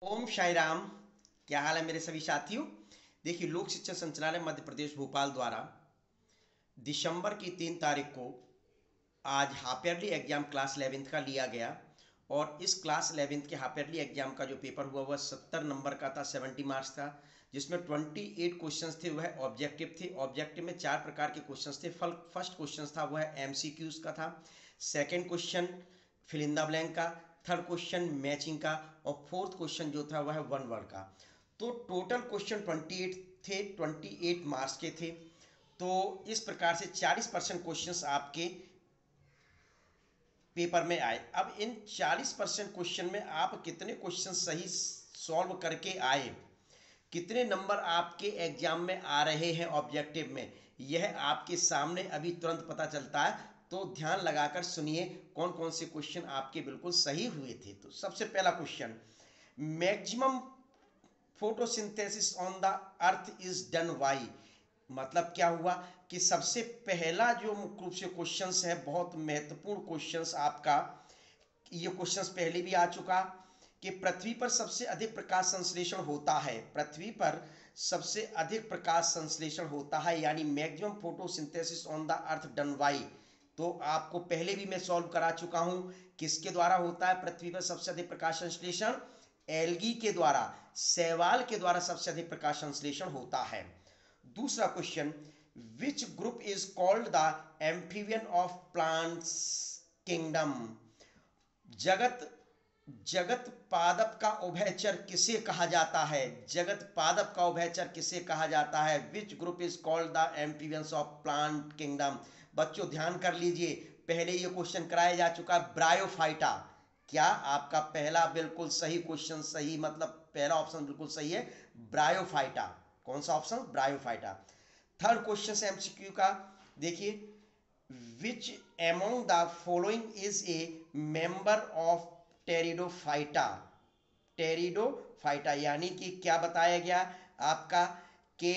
ओम शाई राम। क्या हाल है मेरे सभी साथियों। देखिए, लोक शिक्षण संचालय मध्य प्रदेश भोपाल द्वारा दिसंबर की 3 तारीख को आज half yearly exam class 11th का लिया गया। और इस क्लास 11th के हाफ ईयरली एग्जाम का जो पेपर हुआ वह 70 नंबर का था, 70 मार्क्स था, जिसमें 28 क्वेश्चंस थे वह ऑब्जेक्टिव थे। ऑब्जेक्टिव में 4 प्रकार के क्वेश्चंस थे। फर्स्ट क्वेश्चन था वह एमसीक्यूज का था। Second question fill in the blank का। थर्ड क्वेश्चन मैचिंग का। और फोर्थ क्वेश्चन जो था वह वन वर्ड का। तो टोटल क्वेश्चन 28 थे, 28 मार्क्स के थे। तो इस प्रकार से 40% क्वेश्चंस आपके पेपर में आए। अब इन 40% क्वेश्चन में आप कितने क्वेश्चन सही सॉल्व करके आए, कितने नंबर आपके एग्जाम में आ रहे हैं ऑब्जेक्टिव में, यह आपके सामने अभी तुरंत पता चलता है। तो ध्यान लगाकर सुनिए कौन कौन से क्वेश्चन आपके बिल्कुल सही हुए थे। तो सबसे पहला question, maximum photosynthesis on the earth is done by. मतलब क्या हुआ कि सबसे पहला जो मुख्य रूप से क्वेश्चंस है, बहुत महत्वपूर्ण क्वेश्चंस आपका, ये क्वेश्चंस पहले भी आ चुका कि पृथ्वी पर सबसे अधिक प्रकाश संश्लेषण होता है। पृथ्वी पर सबसे अधिक प्रकाश संश्लेषण होता है, यानी maximum photosynthesis on the earth done by. तो आपको पहले भी मैं सॉल्व करा चुका हूं, किसके द्वारा होता है पृथ्वी पर सबसे अधिक प्रकाश संश्लेषण? एल्गी के द्वारा, शैवाल के द्वारा सबसे अधिक प्रकाश संश्लेषण होता है। दूसरा question, which group is called the amphibian of plants kingdom. जगत जगत पादप का उभयचर किसे कहा जाता है? जगत पादप का उभयचर किसे कहा जाता है? Which group is called the amphibians of plant kingdom. बच्चों ध्यान कर लीजिए, पहले ये क्वेश्चन कराया जा चुका है, ब्रायोफाइटा। क्या आपका पहला बिल्कुल सही क्वेश्चन सही, मतलब पहला ऑप्शन बिल्कुल सही है, ब्रायोफाइटा। कौन सा option? Bryophyta. Third question MCQ का देखिए, विच among the following is a member of pteridophyta. Pteridophyta यानी कि क्या बताया गया आपका कि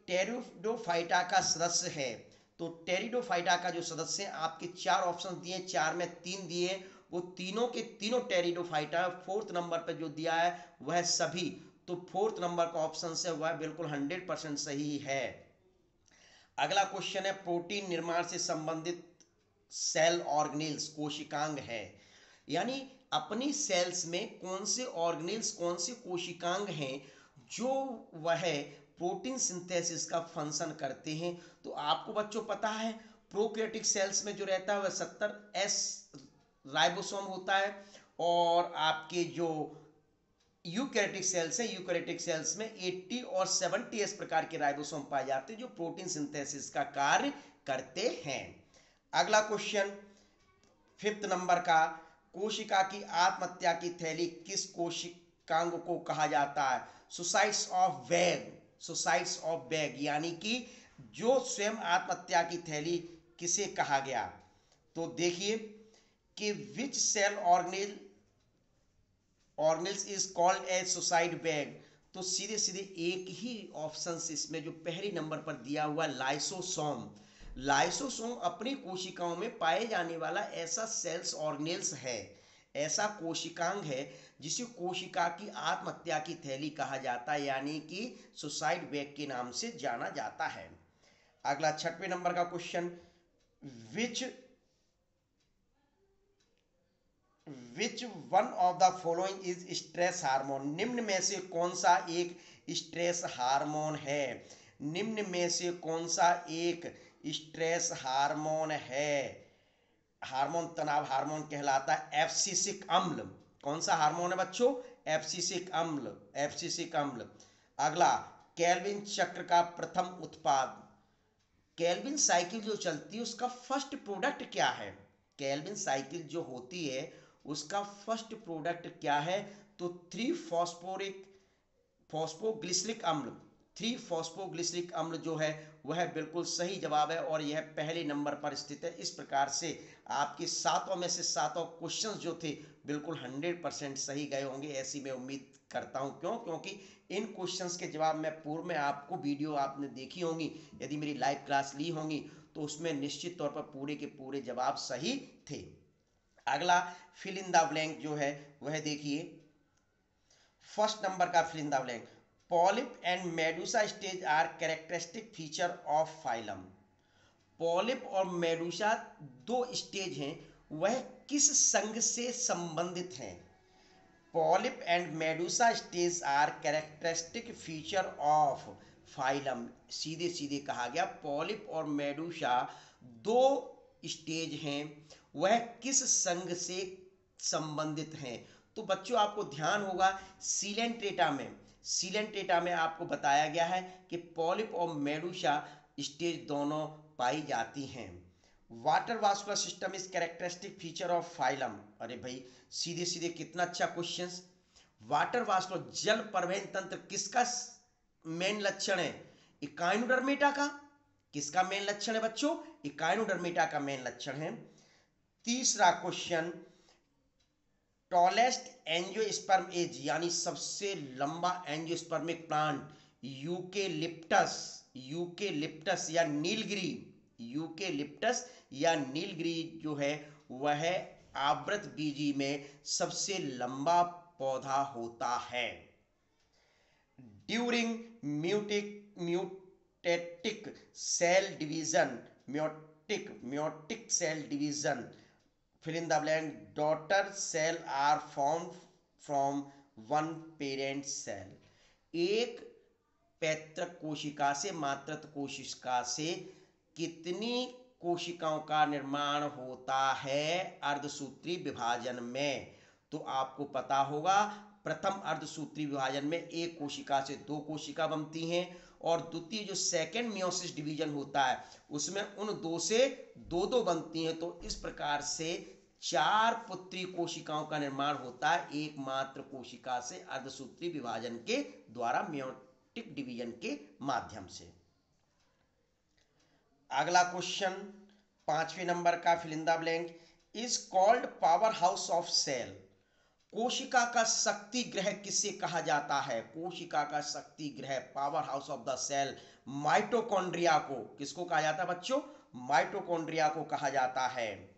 टेरिडोफाइटा का सदस्य है। तो टेरिडोफाइटा का जो सदस्य है, आपके 4 ऑप्शन दिए, 4 में 3 दिए, वो तीनों के तीनों टेरिडोफाइटा। फोर्थ नंबर पर जो दिया है वह सभी। तो फोर्थ नंबर का ऑप्शन से वह बिल्कुल 100% सही है। अगला क्वेश्चन है, प्रोटीन निर्माण से संबंधित सेल ऑर्गेनेल्स कोशिकांग है। यानी अपनी सेल्स में कौन से ऑर्गेनेल्स, कौन से कोशिकांग हैं जो वह प्रोटीन सिंथेसिस का फंक्शन करते हैं। तो आपको बच्चों पता है, प्रोकैरियोटिक सेल्स में जो रहता है वह 70S राइबोसोम होता है। और आपके जो यूकैरियोटिक सेल्स है, यूकैरियोटिक सेल्स में 80 और 70 प्रकार के राइबोसोम पाए जाते हैं जो प्रोटीन सिंथेसिस का कार्य करते हैं। अगला क्वेश्चन, फिफ्थ नंबर का, कोशिका की आत्महत्या की थैली किस कोशिकांग को कहा जाता है? Suicides of bag. Suicides of bag यानी कि जो स्वयं आत्महत्या की थैली किसे कहा गया? तो देखिए कि which cell organelles is called as suicide bag. तो सीधे सीधे एक ही ऑप्शन इसमें जो पहले नंबर पर दिया हुआ, लाइसोसोम। लाइसोसोम अपनी कोशिकाओं में पाए जाने वाला ऐसा सेल्स ऑर्गेनेल्स है, ऐसा कोशिकांग है जिसे कोशिका की आत्महत्या की थैली कहा जाता है, यानी कि सुसाइड बैग के नाम से जाना जाता है। अगला छठवें नंबर का question, which which one of the following is stress hormone. निम्न में से कौन सा एक स्ट्रेस हार्मोन है? निम्न में से कौन सा एक स्ट्रेस हार्मोन है? हार्मोन तनाव हार्मोन कहलाता है एब्सिसिक अम्ल। कौन सा हार्मोन है बच्चों? एब्सिसिक अम्ल, एब्सिसिक अम्ल। अगला, केल्विन चक्र का प्रथम उत्पाद। केल्विन साइकिल जो चलती है उसका फर्स्ट प्रोडक्ट क्या है? केल्विन साइकिल जो होती है उसका फर्स्ट प्रोडक्ट क्या है? तो 3 फॉस्फोग्लिसरिक अम्ल। 3 फॉस्फोग्लिसरिक अम्ल जो है वह बिल्कुल सही जवाब है और यह पहले नंबर पर स्थित है। इस प्रकार से आपके सातों में से सातों क्वेश्चंस जो थे बिल्कुल 100% सही गए होंगे, ऐसी मैं उम्मीद करता हूं। क्यों? क्योंकि इन क्वेश्चंस के जवाब मैं पूर्व में आपको वीडियो आपने देखी होंगी, यदि मेरी लाइव क्लास ली होंगी तो उसमें निश्चित तौर पर पूरे के पूरे जवाब सही थे। अगला, फिल इन द ब्लैंक जो है वह देखिए, फर्स्ट नंबर का fill in the blank, polyp and medusa stage are characteristic feature of phylum. Polyp और मेडुसा दो स्टेज हैं, वह किस संघ से संबंधित हैं? Polyp and medusa stage are characteristic feature of phylum. सीधे सीधे कहा गया पॉलिप और मेडुसा दो स्टेज हैं, वह किस संघ से संबंधित हैं? तो बच्चों आपको ध्यान होगा सीलेंट्रेटा में आपको बताया गया है कि पॉलिप और मेडुसा स्टेज दोनों पाई जाती हैं। Water vascular system is characteristic feature of phylum. अरे भाई सीधे सीधे कितना अच्छा क्वेश्चन। वाटर वास्कुलर जल परिवहन तंत्र किसका मेन लक्षण है? इकाइनोडर्मेटा का। किसका मेन लक्षण है बच्चों? इकाइनोडर्मेटा का मेन लक्षण है। तीसरा क्वेश्चन, टॉलेस्ट एंजियोस्पर्म एज यानी सबसे लंबा एंजियोस्पर्मिक प्लांट यूकेलिप्टस या नीलगिरी, यूकेलिप्टस या नीलगिरी जो है वह आवृत बीजी में सबसे लंबा पौधा होता है। During mitotic cell division, meiotic cell division, fill in the blank, daughter cell are formed from one parent cell। एक पैतृक कोशिका से मातृत्व कोशिका से कितनी कोशिकाओं का निर्माण होता है अर्धसूत्री विभाजन में? तो आपको पता होगा प्रथम अर्धसूत्री विभाजन में एक कोशिका से दो कोशिका बनती हैं, और द्वितीय जो सेकेंड मियोसिस डिवीजन होता है उसमें उन दो से दो दो बनती हैं। तो इस प्रकार से चार पुत्री कोशिकाओं का निर्माण होता है एकमात्र कोशिका से अर्धसूत्री विभाजन के द्वारा, मियोटिक डिवीजन के माध्यम से। अगला क्वेश्चन 5वें नंबर का fill in the blank, is called power house of cell. कोशिका का शक्ति ग्रह किसे कहा जाता है? कोशिका का शक्ति ग्रह, power house of the cell, mitochondria को। किसको कहा जाता है बच्चों? माइटोकॉन्ड्रिया को कहा जाता है।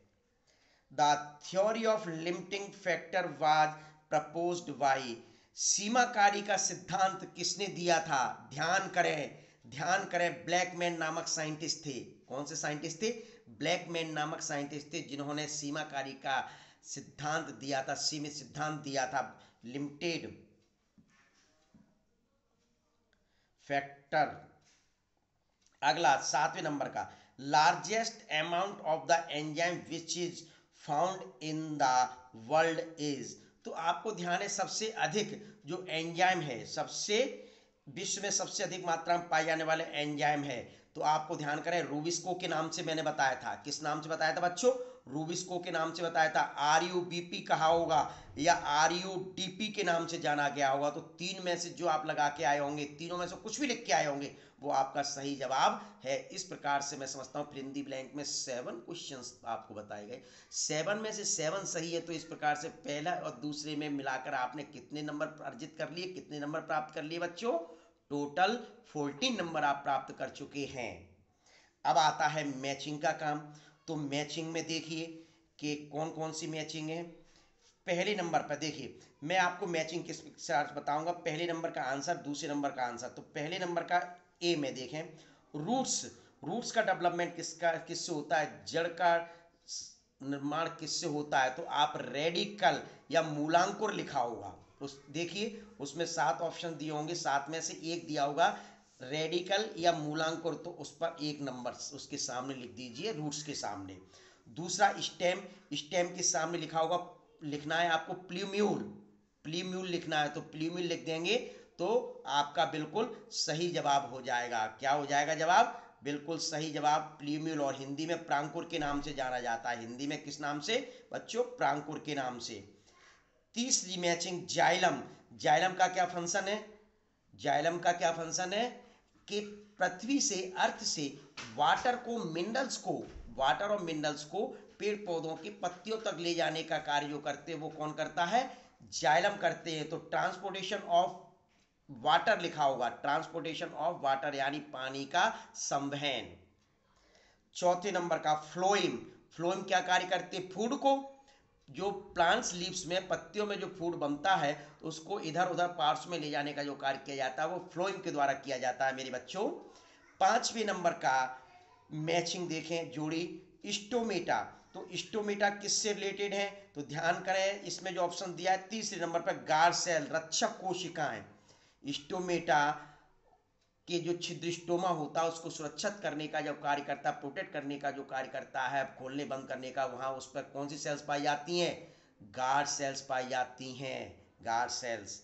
The theory of limiting factor was proposed by. सीमाकारी का सिद्धांत किसने दिया था? ध्यान करें ब्लैकमैन नामक साइंटिस्ट थे। कौन से साइंटिस्ट थे? ब्लैकमैन नामक साइंटिस्ट थे जिन्होंने सीमाकारी का सिद्धांत दिया था, सीमित सिद्धांत दिया था, लिमिटेड फैक्टर। अगला 7वें नंबर का, largest amount of the enzyme which is found in the world is. तो आपको ध्यान है सबसे अधिक जो एंजाइम है, सबसे विश्व में सबसे अधिक मात्रा में पाए जाने वाले एंजाइम है, तो आपको ध्यान करें रूबिस्को के नाम से मैंने बताया था। किस नाम से बताया था बच्चों? रूबिस्को के नाम से बताया था। RUBP कहा होगा या RUDP के नाम से जाना गया होगा। तो तीन में से जो आप लगा के आए होंगे, तीनों में से कुछ भी लिख के आए होंगे, वो आपका सही जवाब है। इस प्रकार से मैं समझता हूँ फिल इन द ब्लैंक में 7 क्वेश्चंस आपको बताए गए, 7 में से 7 सही है। तो इस प्रकार से पहला और दूसरे में मिलाकर आपने कितने नंबर अर्जित कर लिए, कितने नंबर प्राप्त कर लिए बच्चों? टोटल 14 नंबर आप प्राप्त कर चुके हैं। अब आता है मैचिंग का काम। तो मैचिंग में देखिए कि कौन कौन सी मैचिंग है। पहले नंबर पर देखिए मैं आपको मैचिंग किस प्रकार बताऊंगा, पहले नंबर का आंसर, दूसरे नंबर का आंसर। तो पहले नंबर का ए में देखें, रूट्स का डेवलपमेंट किससे होता है? जड़ का निर्माण किससे होता है? तो आप रेडिकल या मूलांकुर लिखा होगा। उस देखिए उसमें 7 ऑप्शन दिए होंगे, 7 में से एक दिया होगा रेडिकल या मूलांकुर, तो उस पर एक नंबर उसके सामने लिख दीजिए, रूट्स के सामने। दूसरा स्टेम के सामने लिखा होगा, लिखना है आपको प्लीम्यूल लिखना है, तो प्लीम्यूल लिख देंगे तो आपका बिल्कुल सही जवाब हो जाएगा। क्या हो जाएगा जवाब? बिल्कुल सही जवाब प्लीम्यूल। और हिंदी में प्रांकुर के नाम से जाना जाता है। हिंदी में किस नाम से बच्चों? प्रांकुर के नाम से। तीसरी मैचिंग जाइलम का क्या फंक्शन है? जाइलम का क्या फंक्शन है कि पृथ्वी से, अर्थ से वाटर और मिनरल्स को पेड़ पौधों की पत्तियों तक ले जाने का कार्य जो करते हैं वो कौन करता है? जाइलम करते हैं। तो ट्रांसपोर्टेशन ऑफ वाटर लिखा होगा, ट्रांसपोर्टेशन ऑफ वाटर यानी पानी का संवहन। चौथे नंबर का फ्लोएम क्या कार्य करते? फूड को जो प्लांट्स लीव्स में, पत्तियों में जो फूड बनता है तो उसको इधर उधर पार्ट्स में ले जाने का जो कार्य किया जाता है वो फ्लोएम के द्वारा किया जाता है मेरे बच्चों। 5वें नंबर का मैचिंग देखें, जोड़ी स्टोमेटा। तो स्टोमेटा किससे रिलेटेड है? तो ध्यान करें, इसमें जो ऑप्शन दिया है तीसरे नंबर पर, गार्ड सेल, रक्षक कोशिकाएं। स्टोमेटा के जो छिद्र स्टोमा होता है उसको सुरक्षित करने का जो कार्य करता है, प्रोटेक्ट करने का जो कार्य करता है, खोलने बंद करने का, वहां उस पर कौन सी सेल्स पाई जाती हैं? गार्ड सेल्स पाई जाती हैं, गार्ड सेल्स।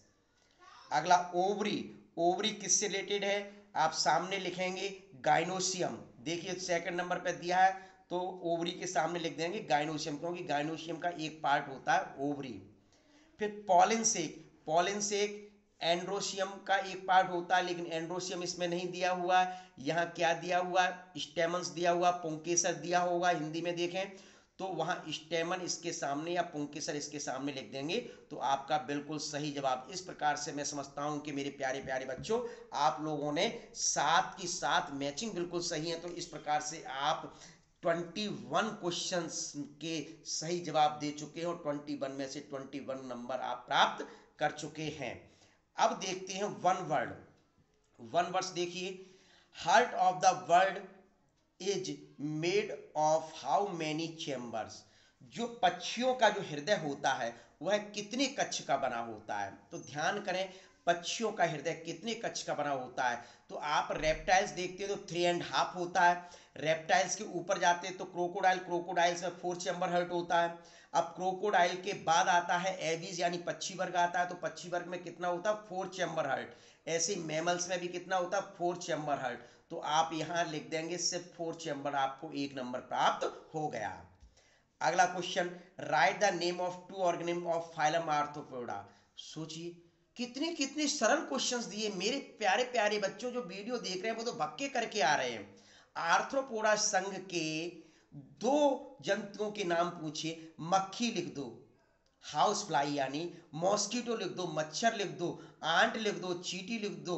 अगला ओवरी। ओवरी किससे रिलेटेड है? आप सामने लिखेंगे गाइनोसियम। देखिए सेकंड नंबर पे दिया है तो ओवरी के सामने लिख देंगे गाइनोसियम, क्योंकि गाइनोसियम का एक पार्ट होता है ओवरी। फिर पॉलिन सेक। पॉलिन सेक एंड्रोसियम का एक पार्ट होता है, लेकिन एंड्रोसियम इसमें नहीं दिया हुआ है। यहाँ क्या दिया हुआ है? स्टेमन्स दिया हुआ, पुंकेसर दिया होगा हिंदी में देखें तो वहाँ स्टेमन इसके सामने या पुंकेसर इसके सामने लिख देंगे तो आपका बिल्कुल सही जवाब। इस प्रकार से मैं समझता हूँ कि मेरे प्यारे प्यारे बच्चों, आप लोगों ने 7 की 7 मैचिंग बिल्कुल सही है। तो इस प्रकार से आप 21 क्वेश्चंस के सही जवाब दे चुके हैं और 21 में से 21 नंबर आप प्राप्त कर चुके हैं। अब देखते हैं वन वर्ड। वन वर्ड्स देखिए, heart of the world is made of how many chambers. जो पक्षियों का जो हृदय होता है वह कितने कक्ष का बना होता है? तो ध्यान करें, पक्षियों का हृदय कितने कक्ष का बना होता है? तो आप रेप्टाइल्स देखते हो तो 3.5 होता है। रेप्टाइल्स के ऊपर जाते हैं तो क्रोकोडाइल, क्रोकोडाइल्स में 4 चैम्बर हर्ट होता है। अब क्रोकोडाइल के बाद आता है एविज यानी पक्षी वर्ग आता है, तो पक्षी वर्ग में कितना होता है? 4 चैम्बर हर्ट। ऐसे मैमल्स में भी कितना होता है? 4 चैम्बर हर्ट। तो आप यहां लिख देंगे सिर्फ 4 चैम्बर, आपको 1 नंबर प्राप्त हो गया। अगला question, right the name of 2 organism of phylum arthropoda. सोचिए कितने कितने सरल क्वेश्चंस दिए मेरे प्यारे प्यारे बच्चों। जो वीडियो देख रहे हैं वो तो भक्के करके आ रहे हैं। आर्थ्रोपोडा संघ के 2 जंतुओं के नाम पूछिए। मक्खी लिख दो, हाउस फ्लाई यानी मॉस्किटो लिख दो, मच्छर लिख दो, आंट लिख दो, चींटी लिख दो।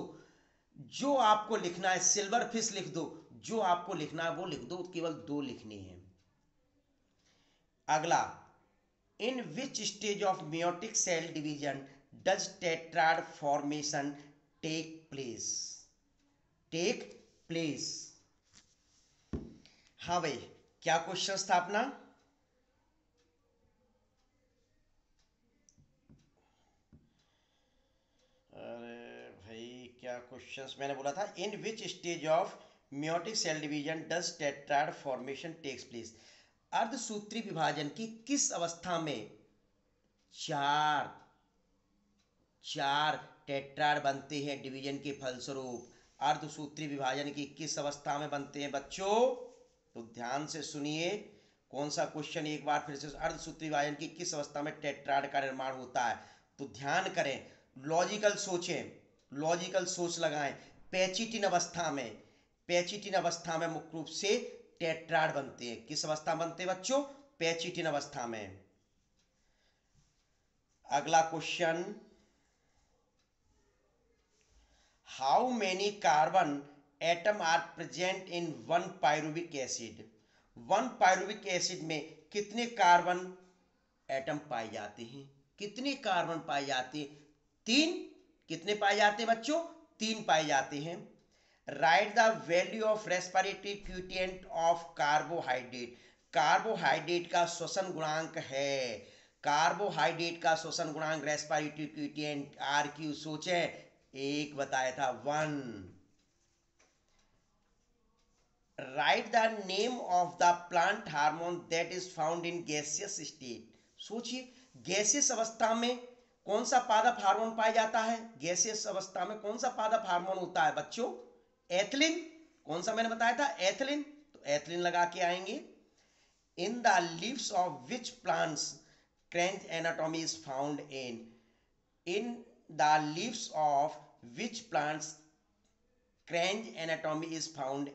जो आपको लिखना है, सिल्वर फिश लिख दो, जो आपको लिखना है वो लिख दो, केवल 2 लिखने हैं। अगला, in which stage of meiotic cell division does tetrad formation take place? Take place. हाँ भाई, क्या क्वेश्चन था अपना? अरे भाई, क्या क्वेश्चंस मैंने बोला था? In which stage of meiotic cell division does tetrad formation takes place? अर्धसूत्री विभाजन की किस अवस्था में चार चार टेट्राड बनते हैं डिवीजन के फलस्वरूप? अर्धसूत्री विभाजन की किस अवस्था में बनते हैं बच्चों? तो ध्यान से सुनिए, कौन सा क्वेश्चन एक बार फिर से, अर्धसूत्री विभाजन की किस अवस्था में टेट्राड का निर्माण होता है? तो ध्यान करें, लॉजिकल सोचें, लॉजिकल सोच लगाएं। पैचिटिन अवस्था में, पैचिटिन अवस्था में मुख्य रूप से टेट्राड बनते हैं। किस अवस्था में बनते हैं बच्चों? पैचिटिन अवस्था में। अगला question, how many carbon atom are present in one pyruvic acid? One pyruvic acid में कितने कार्बन एटम पाए जाते हैं? कितने कार्बन पाए जाते हैं? 3। कितने पाए जाते हैं बच्चों? 3 पाए जाते हैं। Write the value of respiratory quotient of carbohydrate. Carbohydrate का श्वसन गुणांक है, कार्बोहाइड्रेट का श्वसन गुणांक रेस्पिरेटरी क्यूटिएंट आर क्यू, सोचें, एक बताया था 1। Right the name of the plant hormone that is found in gaseous state. सोचिए, गैसियस अवस्था में कौन सा पादप हार्मोन पाया जाता है? गैसियस अवस्था में कौन सा पादप हार्मोन होता है बच्चों? एथिलीन। कौन सा मैंने बताया था? एथिलीन। तो एथिलीन लगा के आएंगे। In the leaves of which plants kranz anatomy is found in the leaves of which plants kranz anatomy is found.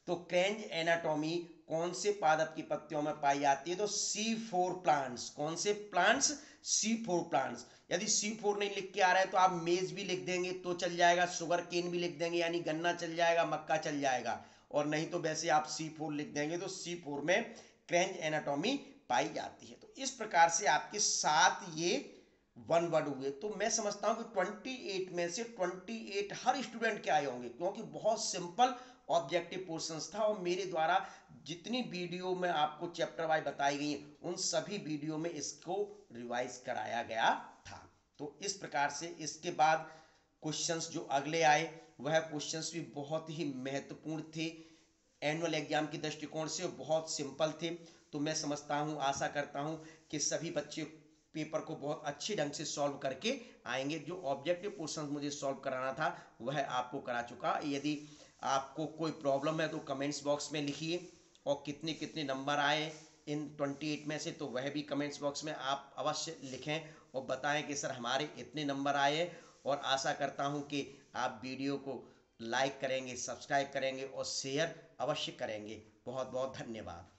तो क्रेंच एनाटॉमी कौन से पादप की पत्तियों में पाई जाती है? तो C4 प्लांट्स। कौन से प्लांट्स? C4 plants. यदि C4 नहीं लिख के आ रहा है तो आप मेज भी लिख देंगे तो चल जाएगा, शुगर केन भी लिख देंगे यानी गन्ना चल जाएगा, मक्का चल जाएगा, और नहीं तो वैसे आप C4 लिख देंगे तो C4 में क्रेंच एनाटॉमी पाई जाती है। तो इस प्रकार से आपके 7 ये वन वर्ड हुए। तो मैं समझता हूँ कि 28 में से 28 हर स्टूडेंट के आए होंगे, क्योंकि बहुत सिंपल ऑब्जेक्टिव पोर्शंस था और मेरे द्वारा जितनी वीडियो में आपको चैप्टर वाइज बताई गई उन सभी वीडियो में इसको रिवाइज कराया गया था। तो इस प्रकार से इसके बाद क्वेश्चंस जो अगले आए वह क्वेश्चंस भी बहुत ही महत्वपूर्ण थे, एनुअल एग्जाम के दृष्टिकोण से बहुत सिंपल थे। तो मैं समझता हूँ, आशा करता हूँ कि सभी बच्चे पेपर को बहुत अच्छे ढंग से सॉल्व करके आएंगे। जो ऑब्जेक्टिव पोर्शन मुझे सॉल्व कराना था वह आपको करा चुका। यदि आपको कोई प्रॉब्लम है तो कमेंट्स बॉक्स में लिखिए, और कितने कितने नंबर आए इन 28 में से तो वह भी कमेंट्स बॉक्स में आप अवश्य लिखें और बताएं कि सर हमारे इतने नंबर आए। और आशा करता हूं कि आप वीडियो को लाइक करेंगे, सब्सक्राइब करेंगे और शेयर अवश्य करेंगे। बहुत बहुत धन्यवाद।